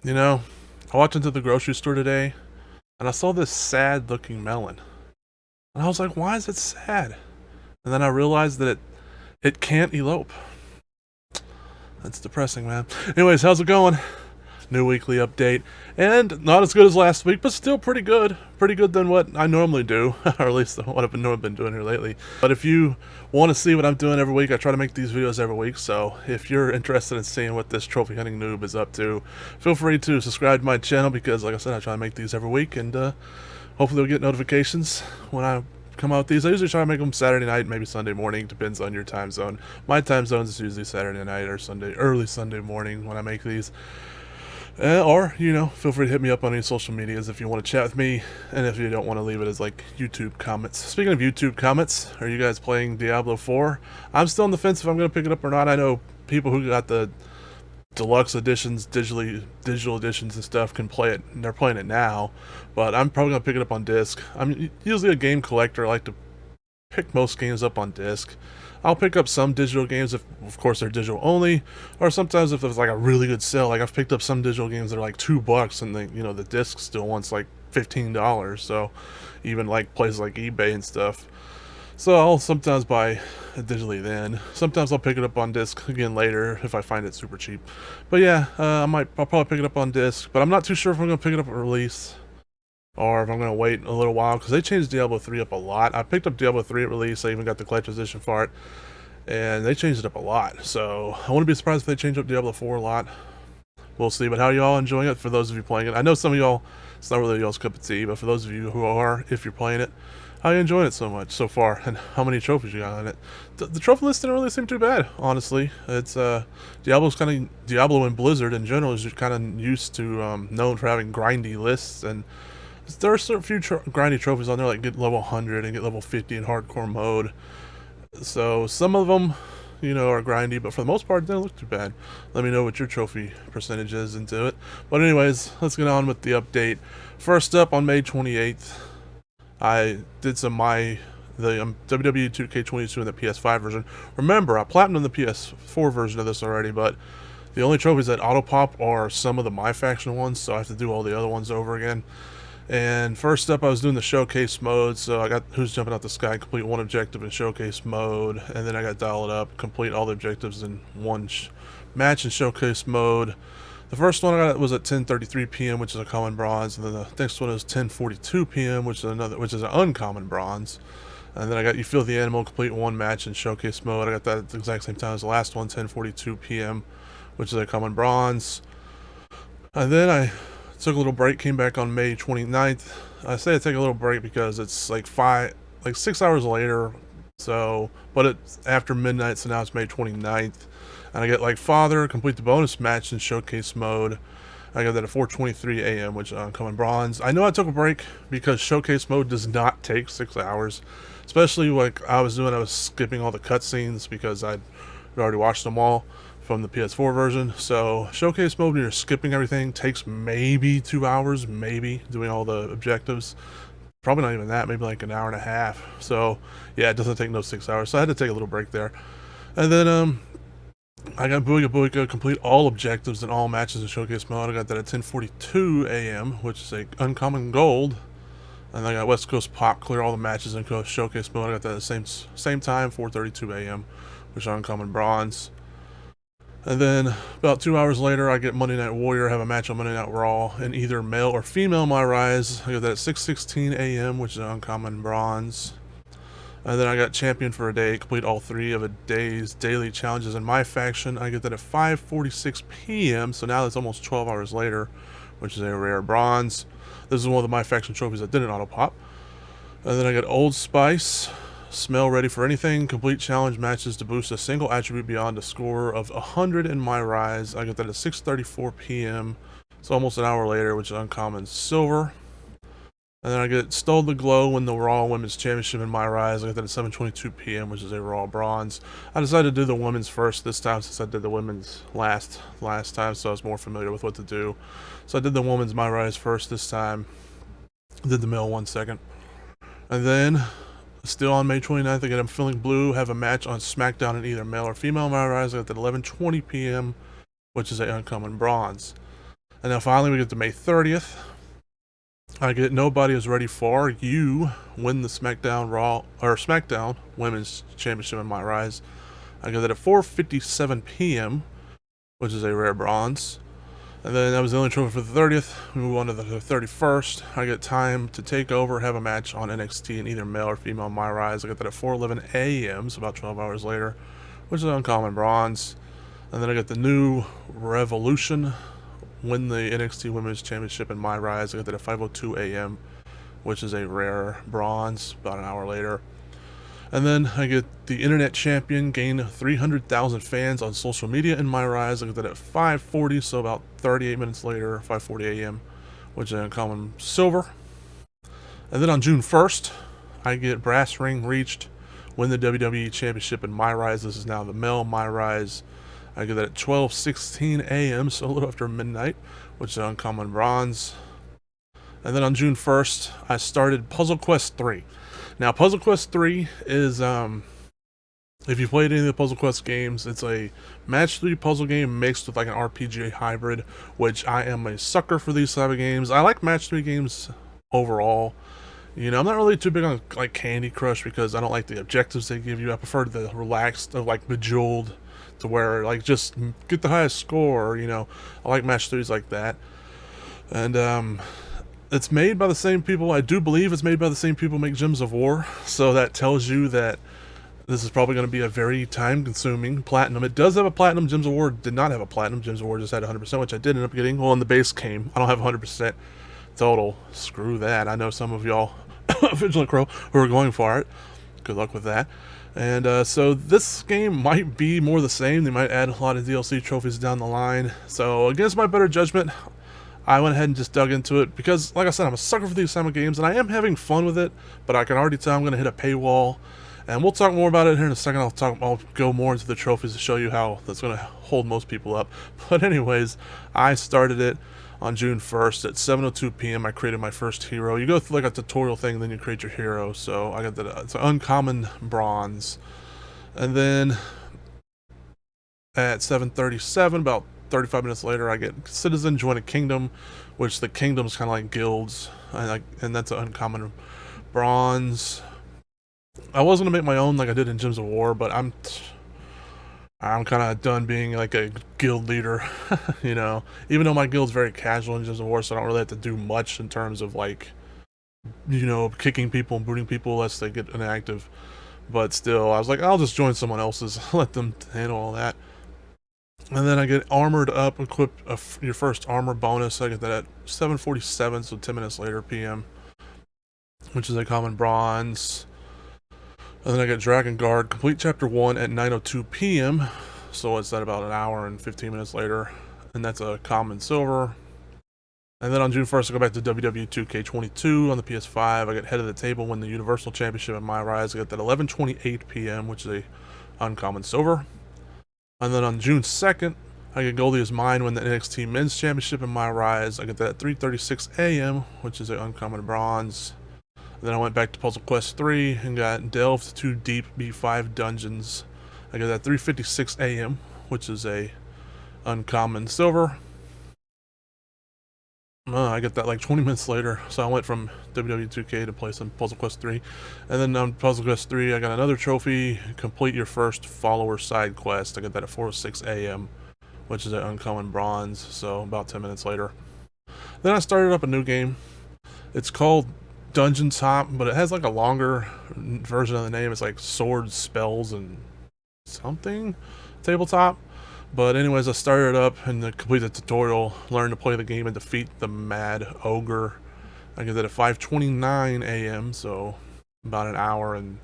You know, I walked into the grocery store today and I saw this sad looking melon. And I was like, why is it sad? And then I realized that it can't elope. That's depressing, man. Anyways, how's it going? New weekly update. And not as good as last week, but still pretty good. Pretty good than what I normally do, or at least what I've been doing here lately. But if you want to see what I'm doing every week, I try to make these videos every week. So if you're interested in seeing what this trophy hunting noob is up to, feel free to subscribe to my channel because, like I said, I try to make these every week, and hopefully you'll get notifications when I come out with these. I usually try to make them Saturday night, maybe Sunday morning, depends on your time zone. My time zone is usually Saturday night or early Sunday morning when I make these. Or, feel free to hit me up on any social medias if you want to chat with me, and if you don't want to leave it as, like, YouTube comments. Speaking of YouTube comments, are you guys playing Diablo 4? I'm still on the fence if I'm going to pick it up or not. I know people who got the deluxe editions, digital editions and stuff can play it, and they're playing it now, but I'm probably going to pick it up on disc. I'm usually a game collector. I like to pick most games up on disc. I'll pick up some digital games if, of course, they're digital only, or sometimes if there's like a really good sale. Like I've picked up some digital games that are like $2, and the disc still wants like $15. So even like places like eBay and stuff. So I'll sometimes buy it digitally then. Sometimes I'll pick it up on disc again later if I find it super cheap. But yeah, I'll probably pick it up on disc. But I'm not too sure if I'm gonna pick it up at release, or if I'm going to wait a little while, because they changed Diablo 3 up a lot. I picked up Diablo 3 at release. I even got the collector's edition for it, and they changed it up a lot. So I wouldn't be surprised if they change up Diablo 4 a lot. We'll see. But how are y'all enjoying it? For those of you playing it, I know some of y'all, it's not really y'all's cup of tea, but for those of you who are, if you're playing it, how are you enjoying it so much so far, and how many trophies you got on it? The trophy list didn't really seem too bad, honestly. It's Diablo and Blizzard in general is just kind of used to known for having grindy lists, and there are a few grindy trophies on there, like get level 100 and get level 50 in hardcore mode. So some of them, are grindy, but for the most part, they don't look too bad. Let me know what your trophy percentage is into it. But anyways, let's get on with the update. First up, on May 28th, I did some WWE 2K22 in the PS5 version. Remember, I platinumed the PS4 version of this already, but the only trophies that auto pop are some of the My Faction ones, so I have to do all the other ones over again. And first up, I was doing the showcase mode, so I got Who's Jumping Out the Sky, complete one objective in showcase mode, and then I got Dial It Up, complete all the objectives in one match in showcase mode. The first one I got was at 10:33 p.m., which is a common bronze, and then the next one is 10:42 p.m., which is an uncommon bronze. And then I got You Feel the Animal, complete one match in showcase mode. I got that at the exact same time as the last one, 10:42 p.m., which is a common bronze. And then I took a little break, came back on May 29th. I say I take a little break because it's like 6 hours later. So, but it's after midnight, so now it's May 29th. And I get like Father, complete the bonus match in showcase mode. I got that at 4:23 a.m., which is uncommon bronze. I know I took a break because showcase mode does not take 6 hours. Especially like I was skipping all the cutscenes because I'd already watched them all from the PS4 version. So showcase mode, when you're skipping everything, takes maybe 2 hours, maybe, doing all the objectives. Probably not even that, maybe like an hour and a half. So yeah, it doesn't take no 6 hours. So I had to take a little break there. And then I got Booyah Booyah, complete all objectives in all matches in showcase mode. I got that at 10:42 a.m., which is a uncommon gold. And I got West Coast Pop, clear all the matches in showcase mode. I got that at the same time, 4:32 a.m., which is uncommon bronze. And then about 2 hours later, I get Monday Night Warrior, have a match on Monday Night Raw, in either male or female My Rise. I got that at 6:16 a.m., which is an uncommon bronze. And then I got Champion for a Day, complete all 3 of a day's daily challenges in My Faction. I get that at 5:46 p.m., so now it's almost 12 hours later, which is a rare bronze. This is one of the My Faction trophies that didn't auto-pop. And then I got Old Spice, Smell Ready for Anything, complete challenge matches to boost a single attribute beyond a score of 100 in My Rise. I got that at 6:34 p.m., so almost an hour later, which is uncommon silver. And then I get Stole the Glow, win the Raw Women's Championship in My Rise. I got that at 7:22 p.m., which is a Raw Bronze. I decided to do the women's first this time since I did the women's last time, so I was more familiar with what to do. So I did the women's My Rise first this time. Did the male one second. And then, still on May 29th, again, I'm feeling blue, have a match on SmackDown in either male or female My Rise. I got that at 11:20 p.m., which is a uncommon bronze. And then finally we get to May 30th. I get Nobody Is Ready For You, win the SmackDown Women's Championship in My Rise. I get that at 4:57 p.m., which is a rare bronze. And then that was the only trophy for the 30th. We move on to the 31st. I get Time to Take Over, have a match on NXT in either male or female My Rise. I get that at 4:11 a.m., so about 12 hours later, which is an uncommon bronze. And then I get the New Revolution, win the NXT Women's Championship in My Rise. I got that at 5:02 a.m., which is a rare bronze, about an hour later. And then I get the Internet Champion, gain 300,000 fans on social media in My Rise. I got that at 5:40, so about 38 minutes later, 5:40 a.m., which is an uncommon silver. And then on June 1st, I get Brass Ring reached, win the WWE Championship in My Rise. This is now the male My Rise. I get that at 12:16 a.m., so a little after midnight, which is an uncommon bronze. And then on June 1st, I started Puzzle Quest 3. Now, Puzzle Quest 3 is, if you played any of the Puzzle Quest games, it's a match 3 puzzle game mixed with like an RPG hybrid, which I am a sucker for these type of games. I like match 3 games overall. You know, I'm not really too big on like Candy Crush because I don't like the objectives they give you. I prefer the relaxed of like Bejeweled, to where like just get the highest score. You know, I like match 3s like that. And it's made by the same people. I do believe it's made by the same people who make Gems of War, so that tells you that this is probably going to be a very time-consuming platinum. It does have a platinum. Gems of War did not have a platinum. Gems of War just had 100%, which I did end up getting. Well, and the base came. I don't have 100% total. Screw that. I know some of y'all, Vigilant Crow, who are going for it. Good luck with that. And so this game might be more the same. They might add a lot of DLC trophies down the line. So against my better judgment, I went ahead and just dug into it because, like I said, I'm a sucker for these type of games, and I am having fun with it, but I can already tell I'm going to hit a paywall, and we'll talk more about it here in a second. I'll go more into the trophies to show you how that's going to hold most people up. But anyways, I started it on June 1st at 7:02 p.m. I created my first hero. You go through like a tutorial thing, then you create your hero, so I got that. It's an uncommon bronze. And then at 7:37, about 35 minutes later, I get Citizen Join a Kingdom, which the kingdom's kind of like guilds, and that's an uncommon bronze. I was going to make my own like I did in Gems of War, but I'm kind of done being like a guild leader, you know, even though my guild's very casual in Gems of War, so I don't really have to do much in terms of like, you know, kicking people and booting people unless they get inactive. But still, I was like, I'll just join someone else's, let them handle all that. And then I get Armored Up, equip your first armor bonus. I get that at 7:47, so 10 minutes later p.m., which is a common bronze. And then I get Dragon Guard, complete chapter 1 at 9:02 p.m., so it's at about an hour and 15 minutes later, and that's a common silver. And then on June 1st, I go back to WWE 2K22 on the PS5. I get Head of the Table, win the Universal Championship in My Rise. I get that 11:28 p.m., which is a uncommon silver. And then on June 2nd, I get Goldie Is Mine, win the NXT Men's Championship in My Rise. I get that at 3:36 a.m., which is an uncommon bronze. And then I went back to Puzzle Quest 3 and got Delved Too Deep B5 Dungeons. I get that 3:56 a.m., which is a uncommon silver. I get that like 20 minutes later, so I went from WWE 2K to play some Puzzle Quest 3. And then on Puzzle Quest 3, I got another trophy, complete your first follower side quest. I got that at 4:06 a.m., which is an uncommon bronze, so about 10 minutes later. Then I started up a new game. It's called Dungeon Top, but it has like a longer version of the name. It's like Swords, Spells, and something tabletop. But anyways, I started up and completed the tutorial, learned to play the game and defeat the Mad Ogre. I get that at 5:29 a.m., so about an hour and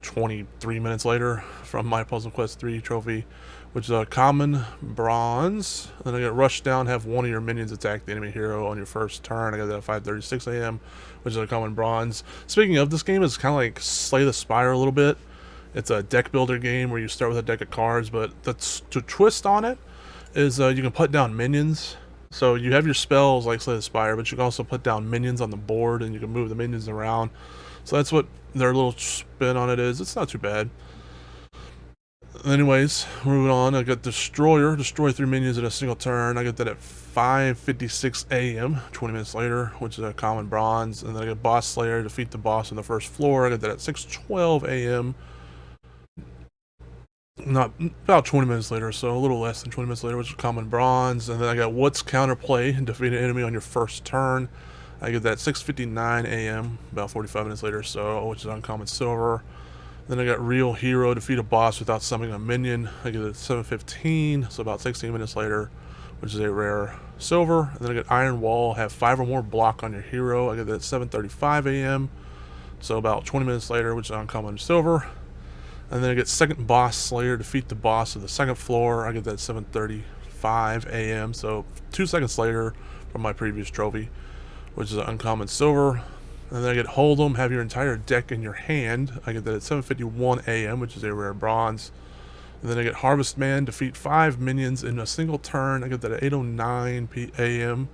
23 minutes later from my Puzzle Quest 3 trophy, which is a common bronze. Then I get Rushed Down, have one of your minions attack the enemy hero on your first turn. I got that at 5:36 a.m., which is a common bronze. Speaking of, this game is kind of like Slay the Spire a little bit. It's a deck builder game where you start with a deck of cards, but the twist on it is you can put down minions. So you have your spells like Slay the Spire, but you can also put down minions on the board, and you can move the minions around. So that's what their little spin on it is. It's not too bad. Anyways, moving on, I got Destroyer, destroy 3 minions in a single turn. I get that at 5:56 a.m., 20 minutes later, which is a common bronze. And then I get Boss Slayer, defeat the boss on the first floor. I get that at 6:12 a.m., not about 20 minutes later, so a little less than 20 minutes later, which is common bronze. And then I got What's Counterplay, and defeat an enemy on your first turn. I get that at 6:59 a.m., about 45 minutes later, so, which is uncommon silver. Then I got Real Hero, defeat a boss without summoning a minion. I get it at 7:15, so about 16 minutes later, which is a rare silver. And then I get Iron Wall, have 5 or more block on your hero. I get that at 7:35 a.m., so about 20 minutes later, which is uncommon silver. And then I get Second Boss Slayer, defeat the boss of the second floor. I get that at 7:35 a.m., so 2 seconds later from my previous trophy, which is an uncommon silver. And then I get Hold'em, have your entire deck in your hand. I get that at 7:51 a.m., which is a rare bronze. And then I get Harvest Man, defeat 5 minions in a single turn. I get that at 8:09 a.m.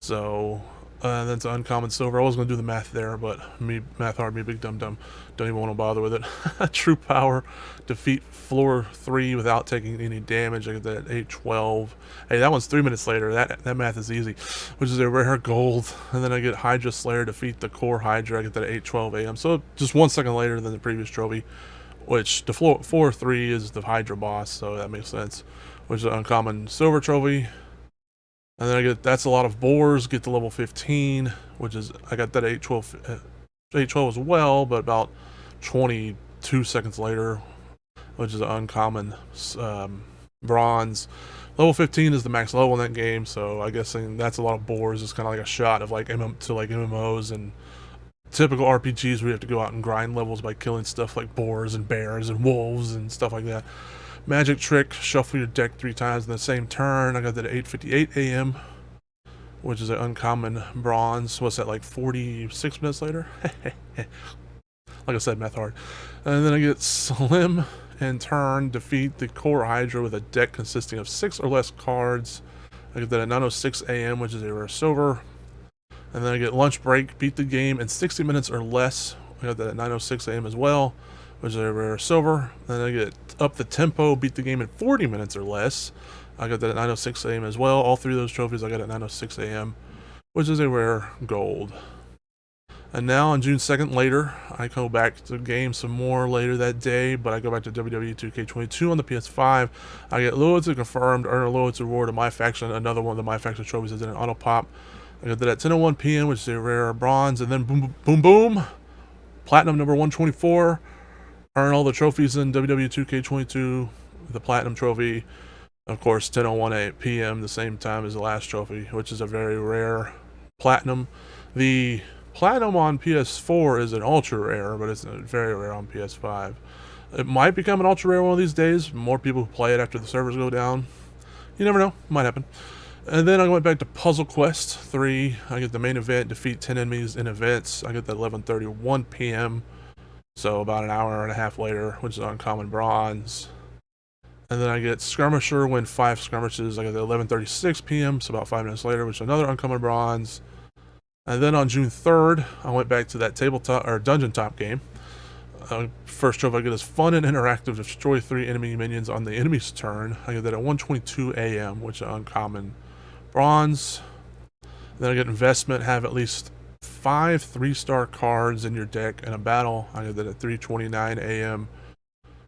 So that's uncommon silver. I was going to do the math there, but me, math hard, me big dumb, don't even want to bother with it. True Power, defeat floor 3 without taking any damage. I get that at 8:12. Hey, that one's 3 minutes later. That math is easy, which is a rare gold. And then I get Hydra Slayer, defeat the core Hydra. I get that at 8:12 a.m. So just 1 second later than the previous trophy, which the floor 3 is the Hydra boss, so that makes sense, which is an uncommon silver trophy. And then I get That's a Lot of Boars, get to level 15, which is, I got that at 8:12 as well, but about 22 seconds later, which is an uncommon bronze. Level 15 is the max level in that game, so I guess That's a Lot of Boars is kind of like a shot of like MMOs and typical RPGs where you have to go out and grind levels by killing stuff like boars and bears and wolves and stuff like that. Magic Trick, shuffle your deck 3 times in the same turn. I got that at 8:58 a.m., which is an uncommon bronze. What's that, like 46 minutes later? Like I said, math hard. And then I get Slim and Turn, defeat the core Hydra with a deck consisting of 6 or less cards. I get that at 9:06 a.m., which is a rare silver. And then I get Lunch Break, beat the game in 60 minutes or less. I got that at 9:06 a.m. as well, which is a rare silver. Then I get Up the Tempo, beat the game in 40 minutes or less. I got that at 9:06 a.m. as well. All 3 of those trophies I got at 9:06 a.m., which is a rare gold. And now on June 2nd later, I go back to the game some more later that day, but I go back to WWE 2K22 on the PS5. I get Loyalty Confirmed, earn a Loyalty Reward of My Faction. Another one of the My Faction trophies is in an auto pop. I got that at 10:01 p.m., which is a rare bronze. And then boom, Platinum number 124. Earn all the trophies in WWE 2K22, the Platinum trophy. Of course, 10:01 p.m., the same time as the last trophy, which is a very rare Platinum. The Platinum on PS4 is an ultra rare, but it's very rare on PS5. It might become an ultra rare one of these days. More people who play it after the servers go down. You never know. Might happen. And then I went back to Puzzle Quest 3. I get the main event, defeat 10 enemies in events. I get that 11:31 p.m., so about an hour and a half later, which is uncommon bronze. And then I get Skirmisher, win 5 skirmishes. I get that 11:36 p.m., so about 5 minutes later, which is another uncommon bronze. And then on June 3rd, I went back to that tabletop or dungeon top game. First trophy I get is Fun and Interactive, destroy 3 enemy minions on the enemy's turn. I get that at 1:22 a.m., which is uncommon bronze. Then I get Investment, have at least 5 3-star cards in your deck in a battle. I get that at 3:29 a.m.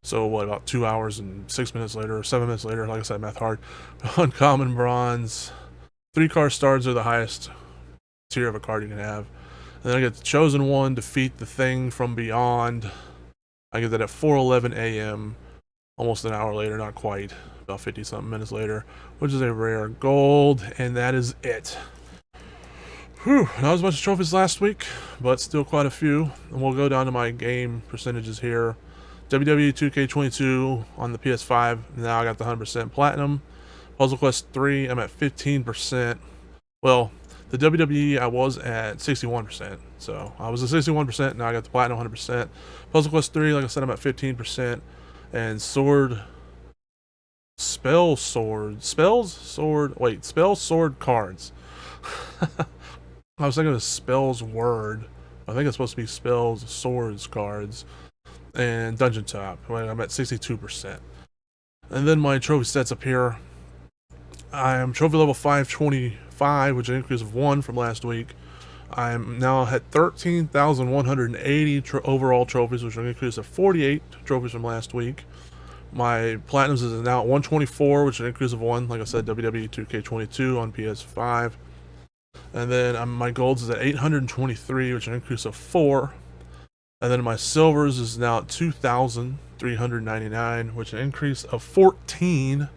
So what, about 2 hours and 6 minutes later, or 7 minutes later, like I said, math hard. Uncommon bronze. 3-card stars are the highest tier of a card you can have. And then I get the Chosen One, defeat the Thing from Beyond. I get that at 4:11 a.m., almost an hour later, not quite, about 50-something minutes later, which is a rare gold, and that is it. Whew, not as much trophies last week, but still quite a few. And we'll go down to my game percentages here. WWE 2K22 on the PS5, now I got the 100% Platinum. Puzzle Quest 3, I'm at 15%. Well, the WWE, I was at 61%. So I was at 61%, now I got the Platinum 100%. Puzzle Quest 3, like I said, I'm at 15%. And Spell Sword cards. I was thinking of Spells Word. I think it's supposed to be Spells Swords cards. And Dungeon Top, I'm at 62%. And then my trophy stats up here. I am trophy level 525, which is an increase of 1 from last week. I'm now at 13,180 overall trophies, which is an increase of 48 trophies from last week. My platinums is now at 124, which is an increase of 1. Like I said, WWE 2K22 on PS5. And then my golds is at 823, which is an increase of 4. And then my silvers is now at 2,399, which is an increase of 14.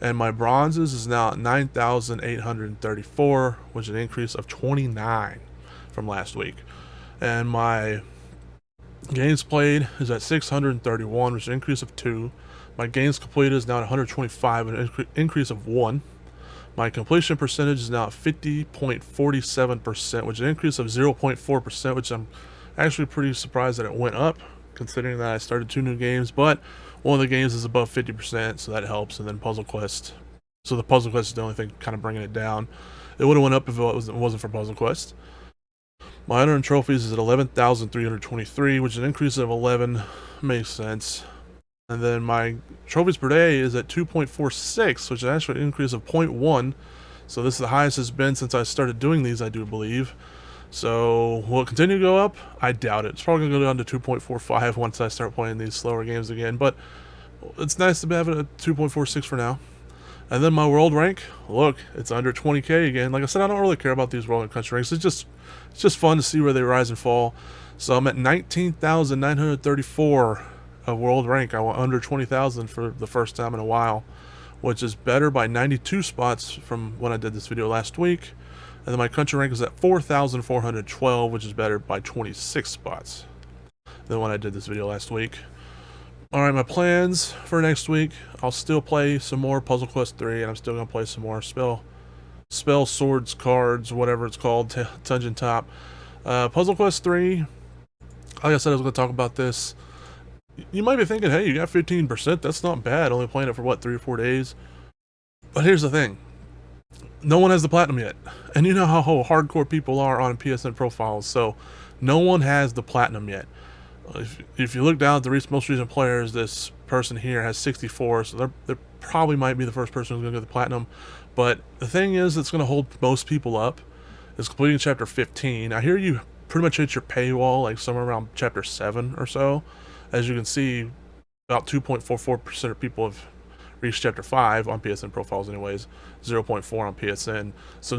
And my bronzes is now at 9,834, which is an increase of 29 from last week. And my games played is at 631, which is an increase of 2. My games completed is now at 125, an increase of 1. My completion percentage is now at 50.47%, which is an increase of 0.4%, which I'm actually pretty surprised that it went up, considering that I started 2 new games. But one of the games is above 50%, so that helps. And then Puzzle Quest. So the Puzzle Quest is the only thing kind of bringing it down. It would have went up if it wasn't for Puzzle Quest. My unearned trophies is at 11,323, which is an increase of 11. Makes sense. And then my trophies per day is at 2.46, which is actually an increase of 0.1. So this is the highest it's been since I started doing these, I do believe. So will it continue to go up? I doubt it. It's probably going to go down to 2.45 once I start playing these slower games again. But it's nice to have it at 2.46 for now. And then my world rank, look, it's under 20k again. Like I said, I don't really care about these world and country ranks. It's just fun to see where they rise and fall. So I'm at 19,934 of world rank. I went under 20,000 for the first time in a while, which is better by 92 spots from when I did this video last week. And then my country rank is at 4,412, which is better by 26 spots than when I did this video last week. Alright, my plans for next week. I'll still play some more Puzzle Quest 3, and I'm still going to play some more Spell Swords, Cards, whatever it's called, Dungeon Top. Puzzle Quest 3, like I said, I was going to talk about this. You might be thinking, hey, you got 15%, that's not bad, only playing it for, what, 3 or 4 days? But here's the thing. No one has the platinum yet. And you know how hardcore people are on PSN profiles, so no one has the platinum yet. If you look down at the most recent players, this person here has 64, so they probably might be the first person who's going to get the platinum. But the thing is that's going to hold most people up is completing chapter 15. I hear you pretty much hit your paywall like somewhere around chapter 7 or so. As you can see, about 2.44% of people have reached chapter 5 on PSN profiles anyways, 0.4 on PSN. So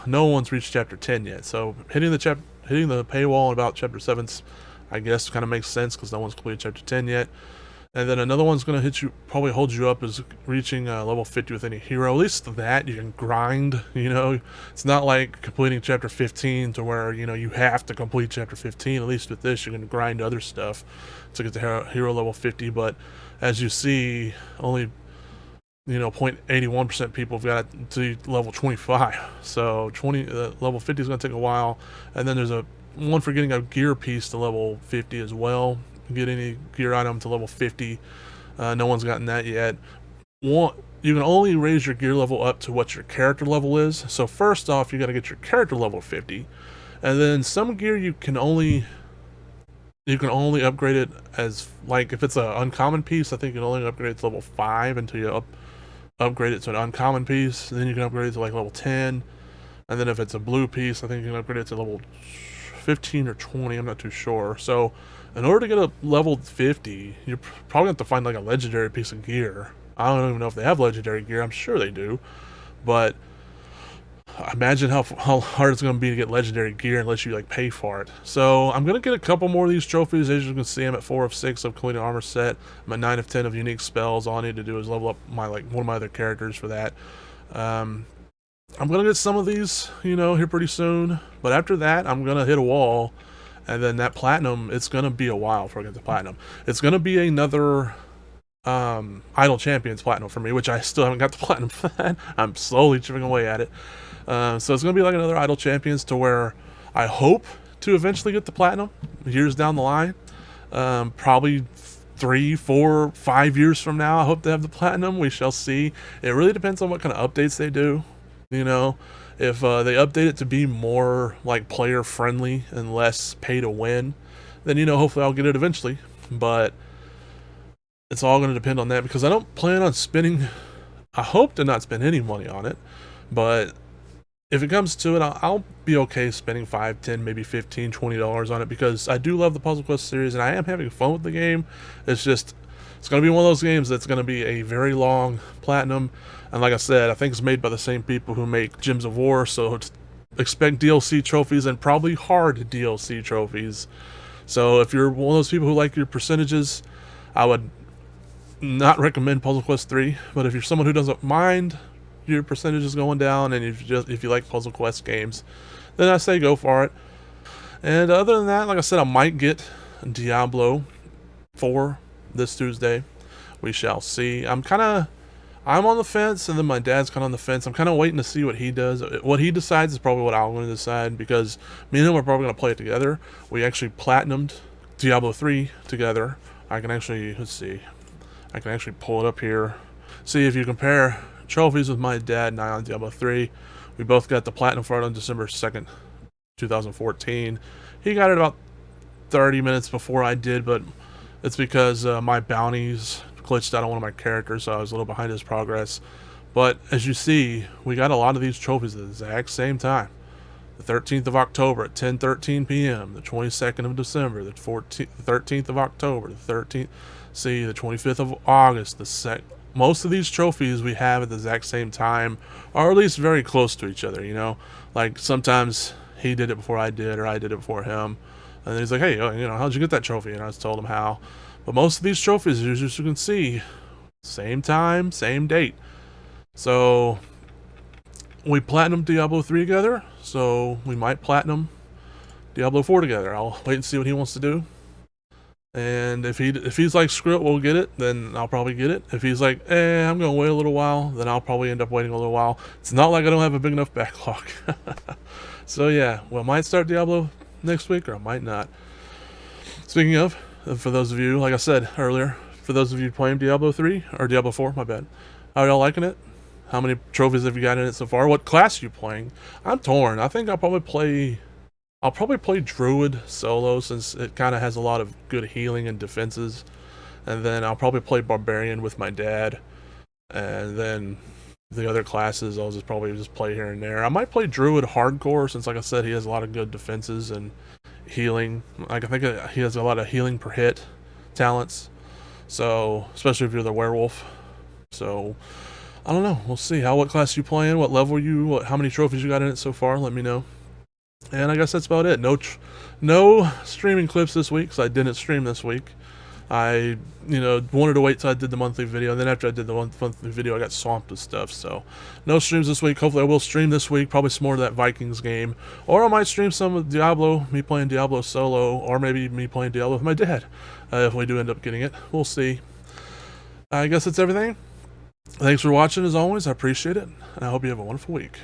no one's reached chapter 10 yet. So hitting the paywall in about chapter 7's, I guess, kind of makes sense because no one's completed chapter 10 yet. And then another one's going to hit you, probably hold you up, is reaching level 50 with any hero. At least that you can grind, you know. It's not like completing chapter 15 to where, you know, you have to complete chapter 15. At least with this, you're going to grind other stuff to get to hero level 50. But as you see, only, you know, 0.81% people have got it to level 25. So level 50 is going to take a while. And then there's one for getting a gear piece to level 50 as well. Get any gear item to level 50. No one's gotten that yet. You can only raise your gear level up to what your character level is. So first off, you got to get your character level 50, and then some gear you can only upgrade it as, like, if it's an uncommon piece, I think you can only upgrade it to level 5 until you upgrade it to an uncommon piece. Then you can upgrade it to like level 10, and then if it's a blue piece, I think you can upgrade it to level 15 or 20. I'm not too sure. So in order to get a level 50, you're probably going to have to find like a legendary piece of gear. I don't even know if they have legendary gear. I'm sure they do. But imagine how hard it's going to be to get legendary gear unless you like pay for it. So I'm going to get a couple more of these trophies. As you can see, I'm at 4 of 6 of completing armor set. I'm at 9 of 10 of unique spells. All I need to do is level up one of my other characters for that. I'm going to get some of these, you know, here pretty soon. But after that, I'm going to hit a wall. And then that platinum, it's going to be a while before I get the platinum. It's going to be another Idle Champions platinum for me, which I still haven't got the platinum for that. I'm slowly chipping away at it. So it's going to be like another Idle Champions to where I hope to eventually get the platinum years down the line. Probably 3, 4, 5 years from now, I hope to have the platinum. We shall see. It really depends on what kind of updates they do. You know, if they update it to be more like player friendly and less pay to win, then, you know, hopefully I'll get it eventually. But it's all going to depend on that, because I don't plan on spending, I hope to not spend any money on it, but if it comes to it, I'll be okay spending 5, 10, maybe 15, $20 on it, because I do love the Puzzle Quest series and I am having fun with the game. It's just, it's going to be one of those games that's going to be a very long platinum. And like I said, I think it's made by the same people who make Gems of War, so expect DLC trophies, and probably hard DLC trophies. So if you're one of those people who like your percentages, I would not recommend Puzzle Quest 3. But if you're someone who doesn't mind your percentage is going down, and if you like Puzzle Quest games, then I say go for it. And other than that, like I said, I might get Diablo 4 this Tuesday. We shall see. I'm on the fence, and then my dad's kind of on the fence. I'm kind of waiting to see what he does. What he decides is probably what I'm going to decide, because me and him are probably going to play it together. We actually platinumed Diablo 3 together. I can actually, let's see, I can actually pull it up here. See, if you compare trophies with my dad and I on Diablo 3, we both got the platinum for it on December 2nd, 2014. He got it about 30 minutes before I did, but it's because my bounties glitched out on one of my characters, so I was a little behind his progress. But as you see, we got a lot of these trophies at the exact same time. The 13th of October at 10:13 p.m., the 22nd of December, the 13th of October, the 13th, see, the 25th of August, most of these trophies we have at the exact same time, or at least very close to each other, you know? Like, sometimes he did it before I did, or I did it before him. And then he's like, hey, how'd you get that trophy? And I just told him how. But most of these trophies, as you can see, same time, same date. So, we platinum Diablo 3 together, so we might platinum Diablo 4 together. I'll wait and see what he wants to do. And if he's like, screw it, we'll get it, then I'll probably get it. If he's like, I'm going to wait a little while, then I'll probably end up waiting a little while. It's not like I don't have a big enough backlog. So yeah, I might start Diablo next week, or I might not. Speaking of, for those of you, like I said earlier, for those of you playing Diablo 3, or Diablo 4, my bad, how are y'all liking it? How many trophies have you got in it so far? What class are you playing? I'm torn. I think I'll probably play Druid solo, since it kind of has a lot of good healing and defenses. And then I'll probably play Barbarian with my dad. And then the other classes I'll probably play here and there. I might play Druid hardcore, since like I said, he has a lot of good defenses and healing. Like, I think he has a lot of healing per hit talents. So, especially if you're the werewolf. So, I don't know. We'll see. What class you playing? What level how many trophies you got in it so far? Let me know. And I guess that's about it. No streaming clips this week, because I didn't stream this week. I, wanted to wait till I did the monthly video, and then after I did the monthly video, I got swamped with stuff. So, no streams this week. Hopefully I will stream this week, probably some more of that Vikings game. Or I might stream some of Diablo, me playing Diablo solo, or maybe me playing Diablo with my dad, if we do end up getting it. We'll see. I guess that's everything. Thanks for watching, as always. I appreciate it, and I hope you have a wonderful week.